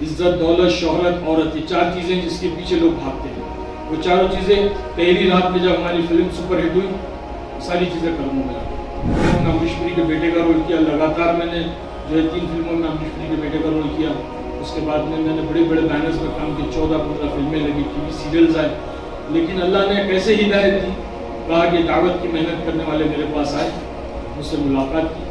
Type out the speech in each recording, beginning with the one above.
عزت، دولت، شہرت، عورت، یہ 4 چیزیں جس کے پیچھے لوگ بھاگتے ہیں. وہ چاروں چیزیں پہلی رات میں جب ہماری فلم سپر ہٹ ہوئی ساری چیزیں قدموں میں آ گئی. میں نے امریش پوری کے بیٹے کا رول کیا. لگاتار میں نے جو ہے 3 فلموں میں امریش پوری کے بیٹے کا رول کیا. اس کے بعد میں نے بڑے بڑے بینرز میں کام کیا. 14-15 فلمیں لگی، ٹی وی سیریلز آئے. لیکن اللہ نے کیسے ہدایت دی، کہا کہ دعوت کی محنت کرنے والے میرے پاس آئے، مجھ سے ملاقات کی.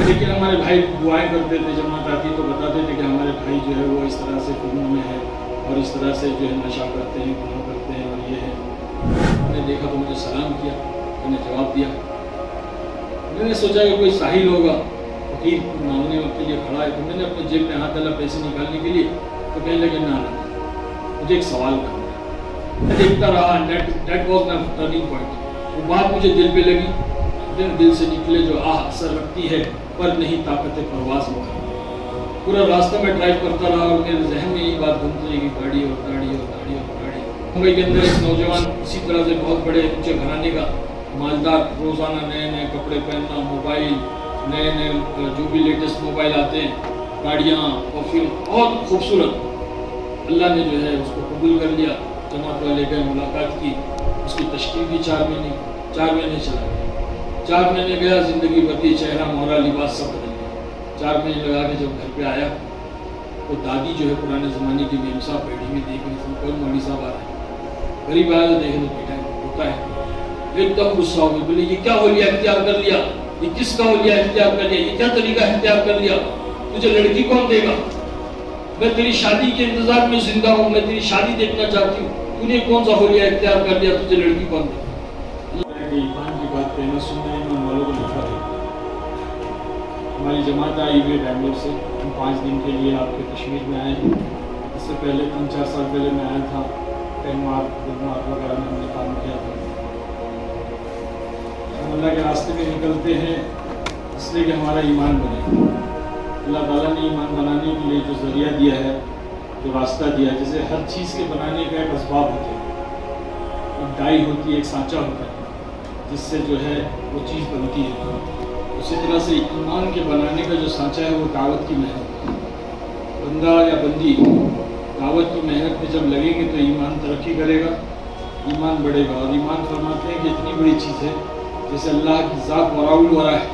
لیکن ہمارے بھائی دعائیں کرتے تھے، جماعت آتی تو بتاتے تھے کہ ہمارے بھائی جو ہے وہ اس طرح سے فلموں میں ہے اور اس طرح سے جو ہے نشہ کرتے ہیں، گناہ کرتے ہیں اور یہ ہے. میں نے دیکھا تو مجھے سلام کیا، میں نے جواب دیا. میں نے سوچا کہ کوئی ساحل ہوگا فقیر مانگنے کے لیے کھڑا ہے، تو میں نے اپنے جیب میں ہاتھ ڈالا پیسے نکالنے کے لیے. تو کہنے لگے نہ مجھے ایک سوال کرنا ہے. میں دیکھتا رہا. That was my turning point. وہ بات مجھے دل پہ لگی. دل سے نکلے جو اثر رکھتی ہے پر نہیں طاقت پرواز میں. پورا راستہ میں ڈرائیو کرتا رہا اور میرے ذہن میں یہی بات گھومتی رہی کہ گاڑی اور گاڑی اور گاڑی اور گاڑی. ممبئی کے اندر ایک نوجوان اسی طرح سے بہت بڑے اونچے گھرانے کا مالدار، روزانہ نئے نئے کپڑے پہننا، موبائل نئے نئے جو بھی لیٹسٹ موبائل آتے ہیں، گاڑیاں، پرفیوم، بہت خوبصورت. اللہ نے جو ہے اس کو قبول کر لیا. جماعت والے گئے، ملاقات کی. اس کی تشکیل بھی 4 مہینے چلا گیا. 4 مہینے گیا، زندگی بدلی، چہرہ مہرا، لباس سب بدل گیا. 4 مہینے لگا کے جب گھر پہ آیا تو دادی جو ہے پرانے زمانے کی میم صاحب بیٹھی میں دیکھ رہی تھی. کون مولوی صاحب آ رہے ہیں؟ غریب آیا تو دیکھنے بیٹھا ہے، ہوتا ہے. ایک دم غصہ ہو گئی. بولے یہ کیا حلیہ اختیار کر لیا؟ یہ کس کا حلیہ اختیار کر لیا؟ یہ کیا طریقہ اختیار کر لیا؟ تجھے لڑکی کون دے گا؟ میں تیری شادی کے انتظار میں زندہ ہوں، میں تیری شادی دیکھنا چاہتی ہوں. تو نے کون سا حلیہ اختیار کر لیا؟ تجھے لڑکی کون دے گا؟ ایمان کی بات کہنا سننا ایمان والوں کو لکھا ہے. ہماری جماعت آئی ہوئی بنگلور سے. ہم 5 دن کے لیے آپ کے کشمیر میں آئے ہیں. اس سے پہلے 3-4 سال پہلے میں آیا تھا. تہوار وغیرہ میں ہم نے کام کیا تھا. ہم اللہ کے راستے میں نکلتے ہیں اس لیے کہ ہمارا ایمان بنے. اللہ تعالیٰ نے ایمان بنانے کے لیے جو ذریعہ دیا ہے، جو راستہ دیا ہے، جیسے ہر چیز کے بنانے کا ایک اسباب ہوتا ہے، ایک ڈائی ہوتی ہے، ایک سانچہ ہوتا ہے جس سے جو ہے وہ چیز بنتی ہے. اسی طرح سے ایمان کے بنانے کا جو سانچہ ہے وہ دعوت کی محنت. بندہ یا بندی دعوت کی محنت میں جب لگیں گے تو ایمان ترقی کرے گا، ایمان بڑھے گا. اور ایمان فرماتے ہیں کہ اتنی بڑی چیز ہے جیسے اللہ کی ذات وراء الورا ہے،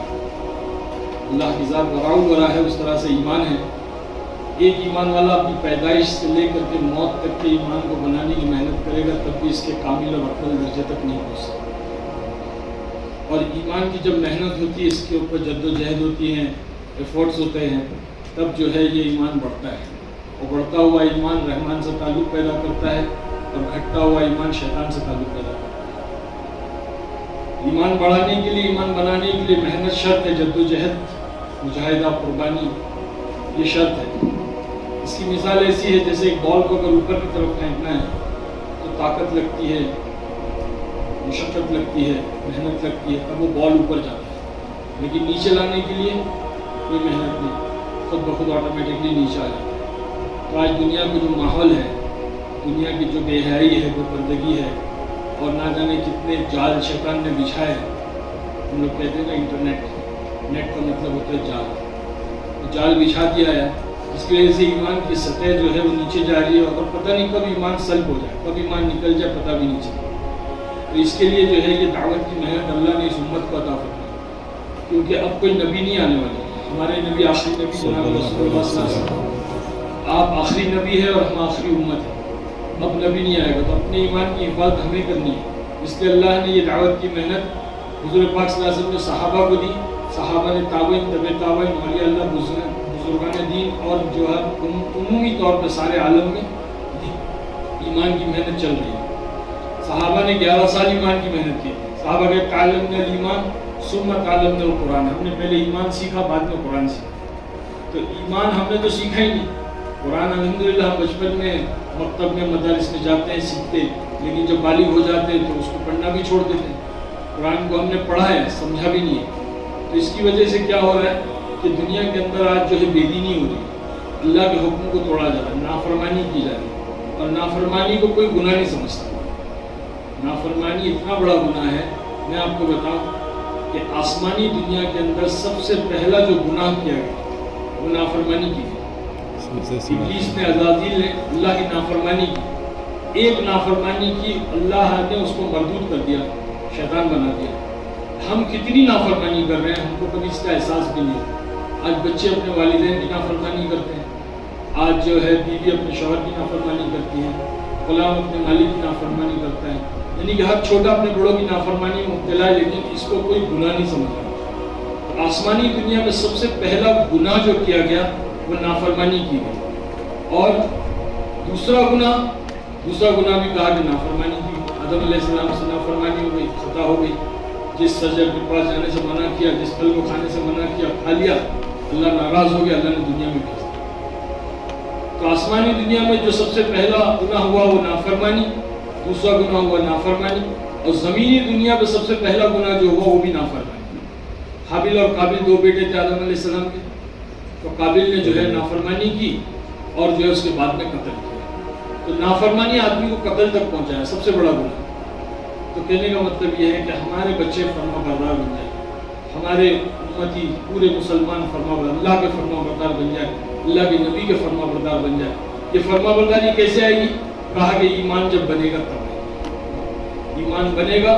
اللہ کی ذات وراء الورا ہے، اس طرح سے ایمان ہے. ایک ایمان والا اپنی پیدائش سے لے کر کے موت تک کے ایمان کو بنانے کی محنت کرے گا تب بھی اس کے کامل اور اکمل درجے تک نہیں پہنچ سکتا. اور ایمان کی جب محنت ہوتی ہے، اس کے اوپر جد و جہد ہوتی ہیں، ایفورٹس ہوتے ہیں، تب جو ہے یہ ایمان بڑھتا ہے. اور بڑھتا ہوا ایمان رحمان سے تعلق پیدا کرتا ہے اور گھٹتا ہوا ایمان شیطان سے تعلق پیدا کرتا ہے. ایمان بڑھانے کے لیے، ایمان بنانے کے لیے محنت شرط ہے، جد و جہد، مجاہدہ، قربانی یہ شرط ہے. اس کی مثال ایسی ہے جیسے ایک بال کو اگر اوپر کی طرف پھینکنا ہے تو طاقت لگتی ہے، مشقت لگتی ہے، محنت لگتی ہے، تب وہ بال اوپر جاتا ہے. لیکن نیچے لانے کے لیے کوئی محنت نہیں، خود بخود آٹومیٹکلی نیچے آ جاتا ہے. تو آج دنیا کا جو ماحول ہے، دنیا کی جو بے حیائی ہے، جو پردگی ہے، اور نہ جانے کتنے جال شیطان نے بچھائے. ہم لوگ کہتے ہیں نا انٹرنیٹ، نیٹ کا مطلب ہوتا ہے جال. تو جال بچھا دیا ہے جس کی وجہ سے ایمان کی سطح جو ہے وہ نیچے جا رہی ہے. اور پتہ نہیں کب ایمان سلب ہو جائے، کب ایمان نکل جائے، پتہ بھی نہیں چلتا. تو اس کے لیے جو ہے یہ دعوت کی محنت اللہ نے اس امت کو عطا فرمائی. کیونکہ اب کوئی نبی نہیں آنے والے. ہمارے نبی آخری نبی جناب رسول اللہ صلی اللہ علیہ وسلم، آپ آخری نبی ہے اور ہم آخری امت ہے. اب نبی نہیں آئے گا تو اپنے ایمان کی حفاظت ہمیں کرنی ہے. اس لیے اللہ نے یہ دعوت کی محنت حضور پاک صلی اللہ علیہ وسلم نے صحابہ کو دی. صحابہ نے تابعین، تبع تابعین، اولیاء اللہ، بزرگان دین اور جو ہے عمومی طور پہ سارے عالم میں ایمان کی محنت چل رہی ہے. صحابہ نے 11 سال ایمان کی محنت کی. صحابہ کے تعلمنا الایمان ثم تعلمنا القرآن. ہم نے پہلے ایمان سیکھا، بعد میں قرآن سیکھا. تو ایمان ہم نے تو سیکھا ہی نہیں. قرآن الحمدللہ بچپن میں مکتب میں مدارس میں جاتے ہیں، سیکھتے، لیکن جب بالغ ہو جاتے ہیں تو اس کو پڑھنا بھی چھوڑ دیتے ہیں. قرآن کو ہم نے پڑھا ہے، سمجھا بھی نہیں ہے. تو اس کی وجہ سے کیا ہو رہا ہے کہ دنیا کے اندر آج جو ہے بے دینی ہو رہی ہے، اللہ کے حکم کو توڑا جا رہا ہے، نافرمانی کی جا رہی ہے. اور نافرمانی کو کوئی گناہ نہیں سمجھتا. نافرمانی اتنا بڑا گناہ ہے. میں آپ کو بتاؤں کہ آسمانی دنیا کے اندر سب سے پہلا جو گناہ کیا گیا وہ نافرمانی کی گئی. ابلیس نے عزازیل نے اللہ کی نافرمانی کی، ایک نافرمانی کی، اللہ نے اس کو مردود کر دیا، شیطان بنا دیا۔ ہم کتنی نافرمانی کر رہے ہیں، ہم کو کبھی اس کا احساس بھی نہیں۔ آج بچے اپنے والدین کی نافرمانی کرتے ہیں، آج جو ہے بیوی اپنے شوہر کی نافرمانی کرتی ہے، غلام اپنے مالک کی نافرمانی کرتا ہے، یعنی کہ ہر چھوٹا اپنے بڑوں کی نافرمانی میں مبتلا ہے، لیکن اس کو کوئی گناہ نہیں سمجھا۔ آسمانی دنیا میں سب سے پہلا گناہ جو کیا گیا وہ نافرمانی کی گئی، اور دوسرا گناہ بھی کہا کہ نافرمانی کی۔ آدم علیہ السلام سے نافرمانی ہو گئی، خطا ہو گئی، جس شجر کے پاس جانے سے منع کیا، جس پھل کو کھانے سے منع کیا، کھا لیا، اللہ ناراض ہو گیا، اللہ نے دنیا میں بھیج دیا۔ تو آسمانی دنیا میں جو سب سے پہلا گناہ ہوا وہ نافرمانی، دوسرا گناہ ہوا نافرمانی، اور زمینی دنیا میں سب سے پہلا گناہ جو ہوا وہ بھی نافرمانی۔ حابیل اور قابل دو بیٹے تھے آدم علیہ السلام کے، تو قابل نے جو ہے نافرمانی کی اور جو ہے اس کے بعد میں قتل کیا۔ تو نافرمانی آدمی کو قتل تک پہنچایا، سب سے بڑا گناہ۔ تو کہنے کا مطلب یہ ہے کہ ہمارے بچے فرما بردار بن جائیں، ہمارے امتی پورے مسلمان فرما بردار، اللہ کے فرما بردار بن جائے، اللہ کے نبی کے فرما بردار بن جائے۔ یہ فرما برداری کیسے آئے گی؟ کہا کہ ایمان جب بنے گا تب آئے گا۔ ایمان بنے گا،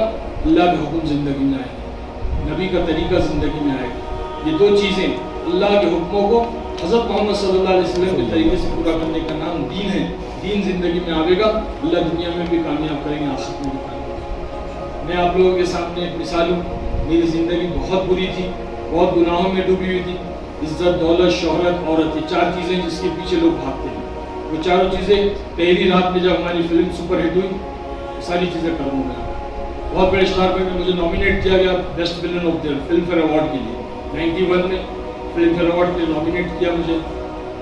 اللہ کے حکم زندگی میں آئے گا، نبی کا طریقہ زندگی میں آئے گا۔ یہ دو چیزیں اللہ کے حکموں کو حضرت محمد صلی اللہ علیہ وسلم کے طریقے سے پورا کرنے کا نام دین ہے۔ دین زندگی میں آئے گا، اللہ دنیا میں بھی کامیاب کریں گے، آخرت میں بھی کامیاب۔ میں آپ لوگوں کے سامنے ایک مثال ہوں، میری زندگی بہت بری تھی، بہت گناہوں میں ڈوبی ہوئی تھی، عزت، دولت، شہرت، عورت، یہ چار چیزیں جس کے پیچھے لوگ بھاگتے ہیں۔ وہ چاروں چیزیں پہلی رات میں جب ہماری فلم سپر ہٹ ہوئی، ساری چیزیں ختم ہو گئی۔ بہت بڑے اسٹار میں مجھے نامینیٹ کیا گیا best villain of the year Filmfare award کے لیے، 91 میں فلم فیئر ایوارڈ کے لیے نامینیٹ کیا مجھے۔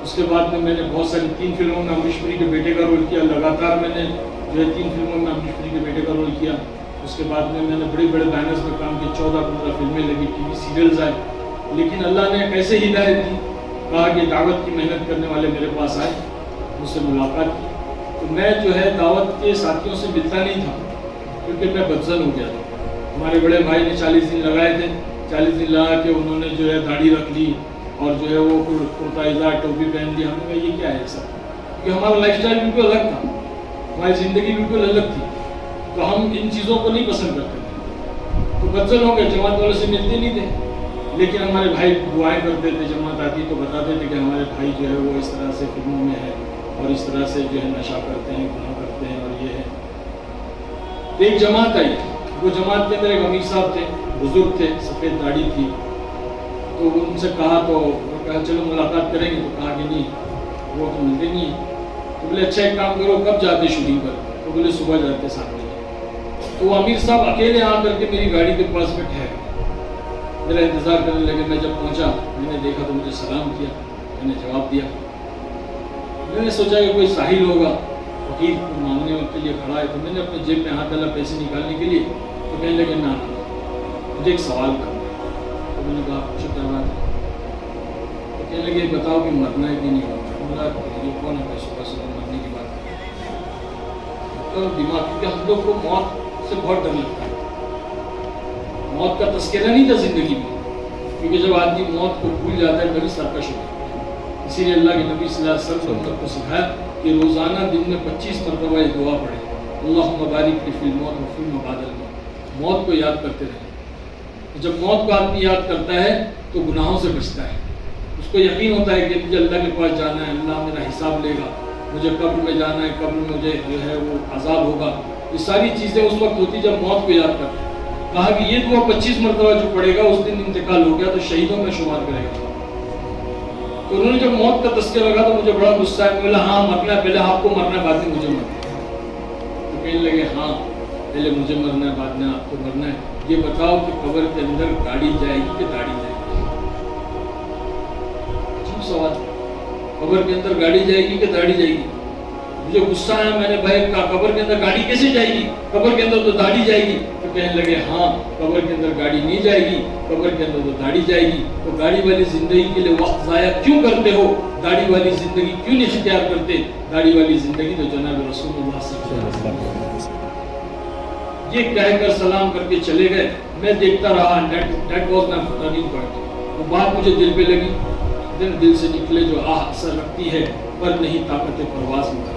اس کے بعد میں نے بہت ساری 3 فلموں میں امریش پوری کے بیٹے کا رول کیا، لگاتار میں نے جو ہے 3 فلموں میں امریش پوری کے بیٹے کا رول کیا۔ اس کے بعد میں نے بڑے بڑے بینرز میں کام کیا، 14-15 فلمیں لگی، ٹی وی سیریلز آئے۔ لیکن اللہ نے کیسے ہدایت دی، کہا کہ دعوت کی محنت کرنے والے میرے پاس آئے، مجھ سے ملاقات کی، تو میں جو ہے دعوت کے ساتھیوں سے ملتا نہیں تھا، کیونکہ میں بدزن ہو گیا تھا۔ ہمارے بڑے بھائی نے 40 دن لگائے تھے، 40 دن لگا کے انہوں نے جو ہے داڑھی رکھ لی اور جو ہے وہ کرتا اظہار ٹوپی پہن لی۔ ہم نے کہا یہ کیا ہے سر، کیونکہ ہمارا لائف اسٹائل بالکل الگ تھا، ہماری زندگی بالکل الگ تھی، تو ہم ان چیزوں کو نہیں پسند کرتے تھے، تو بدزن ہو گئے، جماعت والوں سے ملتے نہیں تھے۔ لیکن ہمارے بھائی دعائیں کرتے تھے، جماعت آتی تو بتاتے تھے کہ ہمارے بھائی جو ہے وہ اس طرح سے فلموں میں ہے اور اس طرح سے جو ہے نشہ کرتے ہیں، گناہ کرتے ہیں، اور یہ ہے۔ تو ایک جماعت آئی، وہ جماعت کے اندر ایک امیر صاحب تھے، بزرگ تھے، سفید داڑھی تھی، تو ان سے کہا، تو وہ کہا چلو ملاقات کریں گے، تو کہا کہ نہیں، وہ تو ملتے نہیں ہیں۔ تو بولے اچھا ایک کام کرو، کب جاتے شوٹنگ پر؟ تو بولے صبح جاتے 7 بجے۔ تو وہ امیر صاحب اکیلے آ کر کے میری گاڑی کے پاس میں ٹھہرے، میرا انتظار کرنے لگے۔ میں جب پہنچا، میں نے دیکھا تو مجھے سلام کیا، میں نے جواب دیا۔ میں نے سوچا کہ کوئی ساحل ہوگا، فقیر کو مانگنے کے لیے کھڑا ہے، تو میں نے اپنے جیب میں ہاتھ ڈالا پیسے نکالنے کے لیے، تو کہنے لگے نہ مجھے ایک سوال کرنا ہے۔ تو میں نے کہا پوچھو کیا بات ہے؟ تو کہنے لگے بتاؤ کہ مرنا ہے کہ نہیں مرنا؟ یہ کون ہے صبح صبح مرنے کی بات؟ تو دماغ، کیونکہ ہم لوگ کو موت سے بہت ڈر لگتا ہے، موت کا تذکرہ نہیں تھا زندگی میں، کیونکہ جب آدمی موت کو بھول جاتا ہے کبھی سرکش ہوتا ہے۔ اسی لیے اللہ کے نبی صلی اللہ علیہ وسلم کو سکھایا کہ روزانہ دن میں 25 مرتبہ یہ دعا پڑھے، اللہم بارک لی فی الموت و فی ما بعد الموت۔ موت کو یاد کرتے رہے۔ جب موت کو آدمی یاد کرتا ہے تو گناہوں سے بچتا ہے، اس کو یقین ہوتا ہے کہ مجھے اللہ کے پاس جانا ہے، اللہ میرا حساب لے گا، مجھے قبر میں جانا ہے، قبر میں مجھے جو ہے وہ عذاب ہوگا۔ یہ ساری چیزیں اس وقت ہوتی جب موت کو یاد کرتے ہیں۔ کہا کہ یہ دعا 25 مرتبہ جو پڑھے گا اس دن انتقال ہو گیا تو شہیدوں میں شمار کرے گا۔ تو انہوں نے جب موت کا تذکرہ لگا تو مجھے بڑا غصہ ہے، میں بولا ہاں مرنا ہے، پہلے آپ کو مرنا ہے بعد میں مجھے مرنا ہے۔ تو کہنے لگے ہاں پہلے مجھے مرنا ہے بعد میں آپ کو مرنا ہے، یہ بتاؤ کہ قبر کے اندر گاڑی جائے گی کہ داڑھی جائے گی؟ عجیب سوال، قبر کے اندر گاڑی جائے گی کہ داڑھی جائے گی؟ مجھے غصہ آیا، میں نے بھائی کہا قبر کے اندر گاڑی کیسے جائے گی؟ قبر کے اندر تو داڑھی جائے گی۔ تو کہنے لگے ہاں قبر کے اندر گاڑی نہیں جائے گی، قبر کے اندر تو داڑھی جائے گی۔ تو گاڑی والی زندگی کے لیے وقت ضائع کیوں کرتے ہو؟ داڑھی والی زندگی کیوں نہیں اختیار کرتے؟ داڑھی والی زندگی تو جناب رسول اللہ صلی اللہ علیہ وسلم۔ یہ کہہ کر سلام کر کے چلے گئے۔ میں دیکھتا رہا، that was my turning point. وہ بات مجھے دل پہ لگی، دل سے نکلے جو آہ اثر رکھتی ہے پر نہیں طاقت پرواز میں.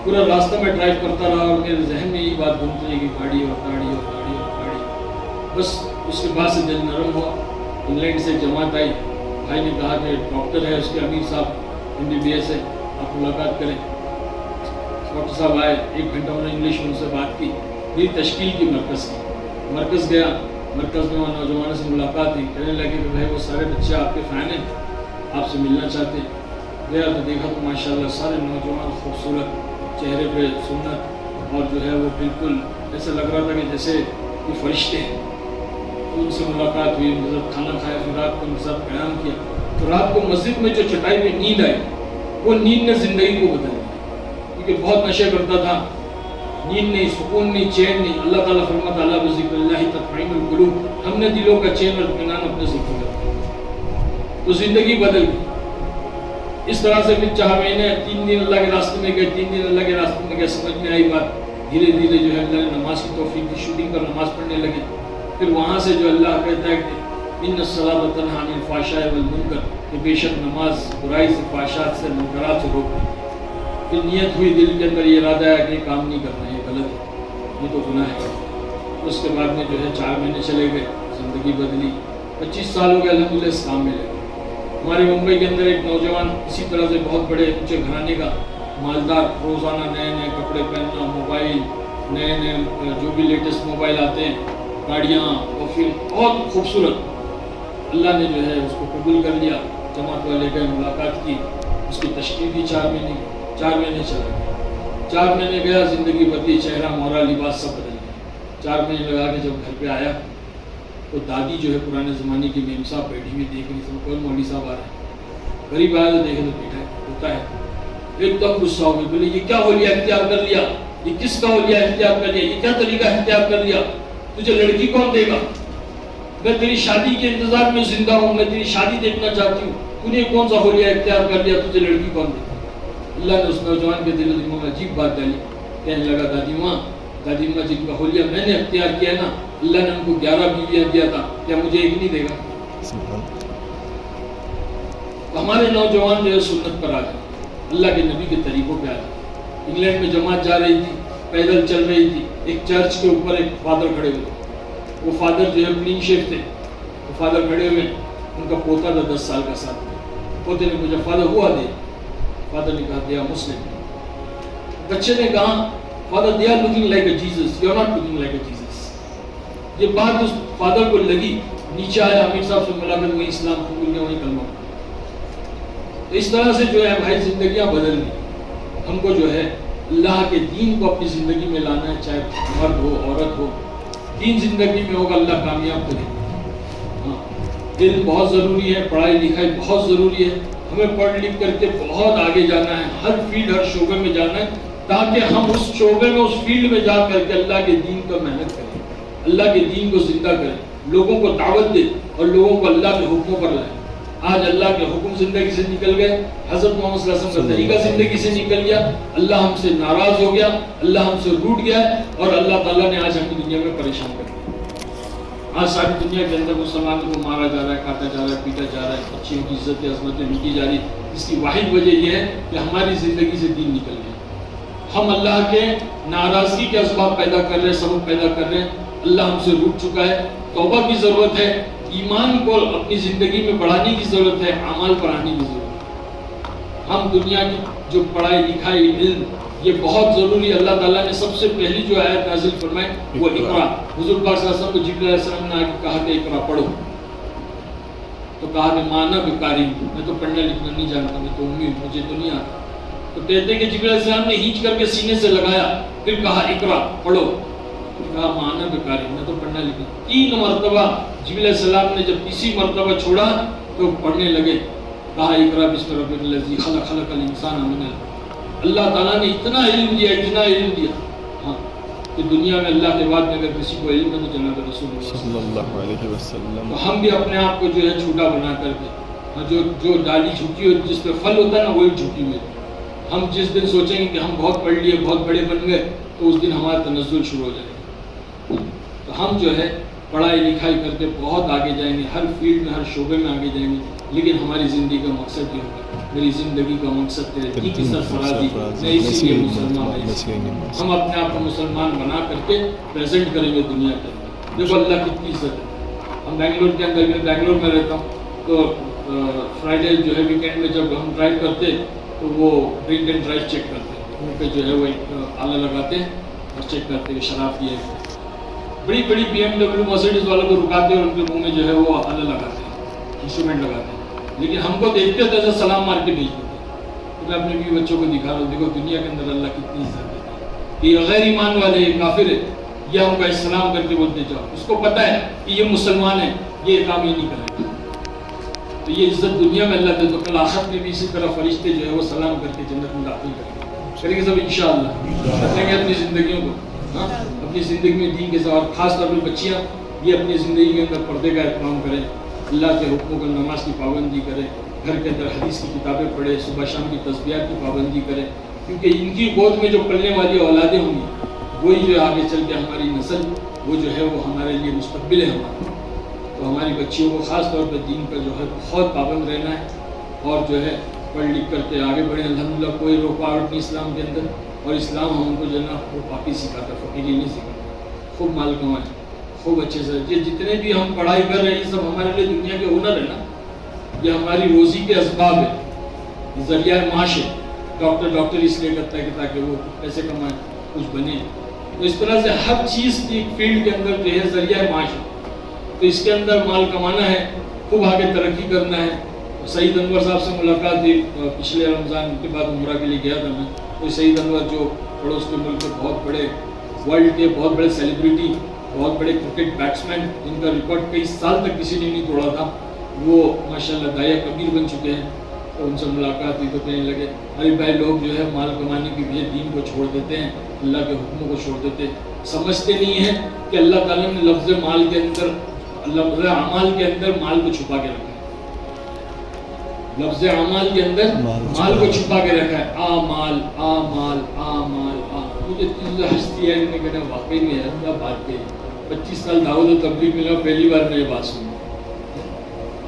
پورا راستہ میں ڈرائیو کرتا رہا اور میرے ذہن میں یہی بات گھومتی رہی کہ گاڑی اور گاڑی اور گاڑی اور گاڑی. بس اس کے بعد سے دل نرم ہوا. انگلینڈ سے جماعت آئی, بھائی نے کہا کہ ڈاکٹر ہے اس کے امیر صاحب MBBS ہے, آپ ملاقات کریں. ڈاکٹر صاحب آئے, 1 گھنٹہ انہوں نے انگلش میں ان سے بات کی. میری تشکیل کی مرکز گیا. مرکز میں وہاں نوجوانوں سے ملاقات ہوئی. کہنے لگے کہ بھائی وہ سارے بچے آپ کے فین ہیں, آپ سے ملنا چاہتے ہیں. گیا تو دیکھا تو ماشاءاللہ سارے نوجوان خوبصورت, چہرے پہ سنت, اور جو ہے وہ بالکل ایسا لگ رہا تھا کہ جیسے یہ فرشتے ہیں. تو ان سے ملاقات ہوئی, ان کے ساتھ کھانا کھایا, پھر رات کو ان کے ساتھ قیام کیا. تو رات کو مسجد میں جو چٹائی میں نیند آئی, وہ نیند نے زندگی کو بدل دیا, کیونکہ بہت نشے کرتا تھا. نیند نہیں, سکون نہیں, چین نہیں. اللہ تعالیٰ فرماتا ہے بذکر اللہ تطمئن القلوب, ہم نے دلوں کا چین اور اطمینان اپنے ذکر کر. تو زندگی بدل گئی. اس طرح سے پھر 4 مہینے 3 دن اللہ کے راستے میں گئے, 3 دن اللہ کے راستے میں گئے. سمجھ میں آئی بات, دھیرے دھیرے جو ہے اللہ نے نماز کی توفیق دی, شوٹنگ پر نماز پڑھنے لگے. پھر وہاں سے جو اللہ کہتا ہے کہ ان الصلاۃ تنہی عن الفحشاء والمنکر, کہ بے شک نماز برائی سے, فحشات سے, منکرات سے روکتی. پھر نیت ہوئی دل کے اندر, یہ ارادہ ہے کہ یہ کام نہیں کرنا, یہ غلط ہے, یہ تو گناہ ہے. اس کے بعد میں جو ہے 4 مہینے چلے گئے, زندگی بدلی. 25 سال ہو گئے الحمدللہ اس کام میں لگے. ہمارے ممبئی کے اندر ایک نوجوان اسی طرح سے بہت بڑے اونچے گھرانے کا, مالدار, روزانہ نئے نئے کپڑے پہننا, موبائل نئے نئے جو بھی لیٹسٹ موبائل آتے ہیں, گاڑیاں, اور پھر بہت خوبصورت. اللہ نے جو ہے اس کو قبول کر لیا. جماعت والے گئے, ملاقات کی, اس کی تشکیل دی. 4 مہینے چلا گیا. 4 مہینے گیا, زندگی بدلی, چہرہ مہرا, لباس سب بدل گیا. 4 مہینے لگا کے جب گھر پہ آیا تو دادی جو ہے پرانے زمانے کی میم صاحب بیٹھی ہوئی دیکھ رہی تھی. کون مولوی صاحب آ رہے ہیں, قریب آیا تو دیکھے تو بیٹھا ہے, ہوتا ہے. ایک دم غصہ ہو گئی, بولے یہ کیا ہولیا اختیار کر لیا, یہ کس کا ہولیا اختیار کر لیا, یہ کیا طریقہ اختیار کر لیا, تجھے لڑکی کون دے گا, میں تیری شادی کے انتظار میں زندہ ہوں, میں تیری شادی دیکھنا چاہتی ہوں, تو نے کون سا ہولیا اختیار کر لیا, تجھے لڑکی کون دے گا. اللہ نے اس نوجوان کے دل و دماغ میں عجیب بات ڈالی. کہنے لگا دادی ماں جن کا حلیہ میں نے اختیار کیا نا, اللہ نے ان کو 11 بیویاں دیا تھا, کیا مجھے ایک نہیں دے گا. ہمارے نوجوان جو ہے سنت پر آ جائیں, اللہ کے نبی کے طریقوں پہ آ جائیں. انگلینڈ میں جماعت جا رہی تھی, پیدل چل رہی تھی. ایک چرچ کے اوپر ایک فادر کھڑے ہوئے. وہ فادر جو ہے کلین شیو تھے. وہ فادر کھڑے ہوئے, ان کا پوتا تھا 10 سال کا ساتھ. پوتے نے پوچھا فادر ہوا دے. فادر نے کہا دے آر مسلم. بچے نے کہا father they are looking like a Jesus, you are not looking like a Jesus. یہ بات اس فادر کو لگی. نیچے آیا, امیر صاحب سے ملاقات, وہی اسلام قبول کیا, وہی کلمہ. تو اس طرح سے جو ہے بھائی زندگیاں بدل گئی. ہم کو جو ہے اللہ کے دین کو اپنی زندگی میں لانا ہے, چاہے مرد ہو عورت ہو. دین زندگی میں ہوگا, اللہ کامیاب کرے. ہاں, علم بہت ضروری ہے, پڑھائی لکھائی بہت ضروری ہے. ہمیں پڑھ لکھ کر کے بہت آگے جانا ہے, ہر فیلڈ ہر شعبے میں جانا ہے, تاکہ ہم اس شعبے میں اس فیلڈ میں جا کر کے اللہ کے دین کا محنت کریں, اللہ کے دین کو زندہ کریں, لوگوں کو دعوت دیں اور لوگوں کو اللہ کے حکموں پر لائیں. آج اللہ کے حکم زندگی سے نکل گئے, حضرت محمد صلی اللہ علیہ وسلم کا طریقہ زندگی سے نکل گیا, اللہ ہم سے ناراض ہو گیا, اللہ ہم سے روٹ گیا, اور اللہ تعالیٰ نے آج ہمیں دنیا میں پریشان کر دیا. آج ساری دنیا کے اندر مسلمانوں کو مارا جا رہا ہے, کاٹا جا رہا ہے, پیٹا جا رہا ہے, بچیوں کی عزت عظمتیں مٹی جا رہی. اس کی واحد وجہ یہ ہے کہ ہماری زندگی سے دین نکل گیا. ہم اللہ کے ناراضگی کے اسباب پیدا کر رہے ہیں, سبب پیدا کر رہے ہیں. اللہ ہم سے روٹ چکا ہے. توبہ کی ضرورت ہے, ایمان کو اپنی زندگی میں بڑھانے کی ضرورت ہے, اعمال پر آنے کی ضرورت ہے. ہم دنیا کی جو پڑھائی لکھائی علم یہ بہت ضروری ہے. اللہ تعالیٰ نے سب سے پہلی جو آیت نازل فرمائی وہ اقرا. حضور پاک صلی اللہ علیہ وسلم کو جبرائیل علیہ السلام نے کہا کہ اقرا پڑھو, تو کہا کہ مانا بکاری, میں تو پڑھنا لکھنا نہیں جانتا, میں تو امی ہوں, مجھے تو نہیں آتا. تو کہتے ہیں کہ جبرائیل علیہ السلام نے ہینچ کر کے سینے سے لگایا, پھر کہا اقرا پڑھو, کہا مانا بکاری, میں تو پڑھنا لکھنا. 3 مرتبہ جبرائیل علیہ السلام نے جب تیسری مرتبہ چھوڑا تو پڑھنے لگے, کہا اقرا بسم ربک الذی خلق, خلق الانسان من علق. اللہ تعالیٰ نے اتنا علم دیا, اتنا علم دیا, ہاں, کہ دنیا میں اللہ کے بعد میں اگر کسی کو علم ہے تو جناب رسول اللہ صلی اللہ علیہ وسلم. تو ہم بھی اپنے آپ کو جو ہے چھوٹا بنا کر کے, جو ڈالی جھکی ہوئی جس پہ پھل ہوتا ہے نا وہی جھکی ہوئی. ہم جس دن سوچیں گے کہ ہم بہت پڑھ لیے, بہت بڑے بن گئے, تو اس دن ہمارا تنزل شروع ہو جائے گا. تو ہم جو ہے پڑھائی لکھائی کر کے بہت آگے جائیں گے, ہر فیلڈ میں ہر شعبے میں آگے جائیں گے. لیکن ہماری زندگی کا مقصد یہ ہوگا، میری زندگی کا مقصد تیرے کی سرفرازی، میں اسی لیے مسلمان ہوں۔ ہم اپنے آپ کو مسلمان بنا کر کے پریزنٹ کریں گے دنیا کے اندر۔ دیکھو اللہ کتنی عزت ہے۔ ہم بنگلور کے اندر، میں بنگلور میں رہتا ہوں، تو فرائیڈے جو ہے ویکینڈ میں جب ہم ڈرائیو کرتے تو وہ ڈرنک اینڈ ڈرائیو چیک کرتے ہیں، ان پہ جو ہے وہ آلہ لگاتے ہیں اور چیک کرتے ہیں کہ شراب پیے۔ بڑی بڑی BMW مرسیڈیز والوں کو رکاتے اور ان کے منہ میں جو ہے وہ آلہ لگاتے ہیں، انسٹرومنٹ لگاتے ہیں، لیکن ہم کو دیکھتے تو ایسا سلام مار کے بھیج دیتے۔ تو میں اپنے بیوی بچوں کو دکھا رہا ہوں، دیکھو دنیا کے اندر اللہ کتنی عزت ہے کہ یہ غیر ایمان والے، یہ کافر ہے، یہ ہم کو السلام کر کے بولتے جاؤ، اس کو پتہ ہے کہ یہ مسلمان ہے، یہ کام ہی نہیں کرے گا۔ تو یہ عزت دنیا میں اللہ دے تو کل آخرت میں بھی اسی طرح فرشتے جو ہے وہ سلام کر کے جنت میں داخل کریں گے سب انشاءاللہ۔ کریں گے اپنی زندگیوں کو، اپنی زندگی میں دین کے ساتھ، اور خاص طور پہ بچیاں یہ اپنی زندگی کے اندر پردے کا اہتمام کریں، اللہ کے حکموں کو، نماز کی پابندی کریں، گھر کے اندر حدیث کی کتابیں پڑھیں، صبح شام کی تسبیحات کی پابندی کریں، کیونکہ ان کی گود میں جو پلنے والی اولادیں ہوں گی وہی جو آگے چل کے ہماری نسل، وہ جو ہے وہ ہمارے لیے مستقبل ہے ہمارا۔ تو ہماری بچیوں کو خاص طور پہ دین کا جو ہے بہت پابند رہنا ہے، اور جو ہے پڑھ لکھ کر کے آگے بڑھیں۔ الحمدللہ کوئی رکاوٹ نہیں اسلام کے اندر، اور اسلام ہم کو جو ہے نا وہ پاکی سکھاتا، فقیری نہیں سکھاتا۔ خوب مال کمائیں، خوب اچھے سے، یہ جتنے بھی ہم پڑھائی کر رہے ہیں یہ سب ہمارے لیے دنیا کے ہنر ہے نا، یہ ہماری روزی کے اسباب ہے، ذریعہ معاش ہے۔ ڈاکٹر اس لیے کرتا ہے کہ تاکہ وہ پیسے کمائیں، کچھ بنے۔ تو اس طرح سے ہر چیز کی فیلڈ کے اندر جو ہے ذریعہ معاش ہے، تو اس کے اندر مال کمانا ہے، خوب آگے ترقی کرنا ہے۔ سعید انور صاحب سے ملاقات ہوئی پچھلے رمضان کے بعد، عمرہ کے لیے گیا تھا میں، تو سعید انور جو پڑوس کے ملک کے بہت بڑے، ورلڈ کے بہت بڑے سیلیبریٹی، بہت بڑے کرکٹ بیٹسمین، جن کا ریکارڈ کئی سال تک کسی نے نہیں توڑا تھا، وہ ماشاءاللہ داعیہ کبیر بن چکے ہیں۔ تو ان سے ملاقات ہوئی تو کہنے لگے، ارے بھائی لوگ جو ہے مال کمانے کی وجہ دین کو چھوڑ دیتے ہیں، اللہ کے حکموں کو چھوڑ دیتے ہیں، سمجھتے نہیں ہیں کہ اللہ تعالیٰ نے لفظ مال کے اندر، لفظ اعمال کے اندر مال کو چھپا کے رکھا ہے، لفظ اعمال کے اندر مال کو چھپا کے رکھا ہے۔ آمال آمال آمال آمال، مجھے چیزیں ہنستی ہے، میں کہنا واقعی میں ہے کیا بات کہی، 25 سال دعوت و تبلیغ ملا، پہلی بار میں یہ بات سنی۔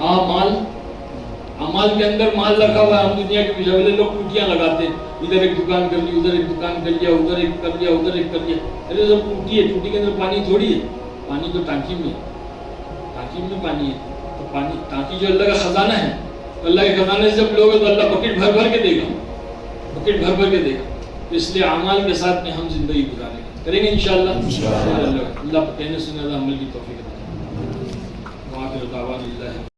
آمال، اعمال کے اندر مال رکھا ہوا ہے۔ ہم دنیا کے پیچھے والے لوگ ٹوٹیاں لگاتے ہیں، ادھر ایک دکان کر لی، ادھر ایک دکان کر لیا، ادھر ایک کر لیا، ادھر ایک کر لیا۔ ارے سب ٹوٹی ہے، ٹوٹی کے اندر پانی تھوڑی ہے، پانی تو ٹانکی میں ہے، ٹانکی میں پانی ہے۔ تو پانی، ٹانکی جو اللہ کا خزانہ ہے، تو اللہ کے خزانے سے جب لوگ تو اللہ بکٹ بھر بھر کے دے گا، بکٹ بھر بھر کے دے گا۔ تو اس لیے اعمال کے ساتھ میں ہم زندگی گزاریں گے، کریں گے انشاءاللہ۔ اللہ کہنے سننے والا عمل کی توفیق عطا فرمائے۔ وآخر دعوانا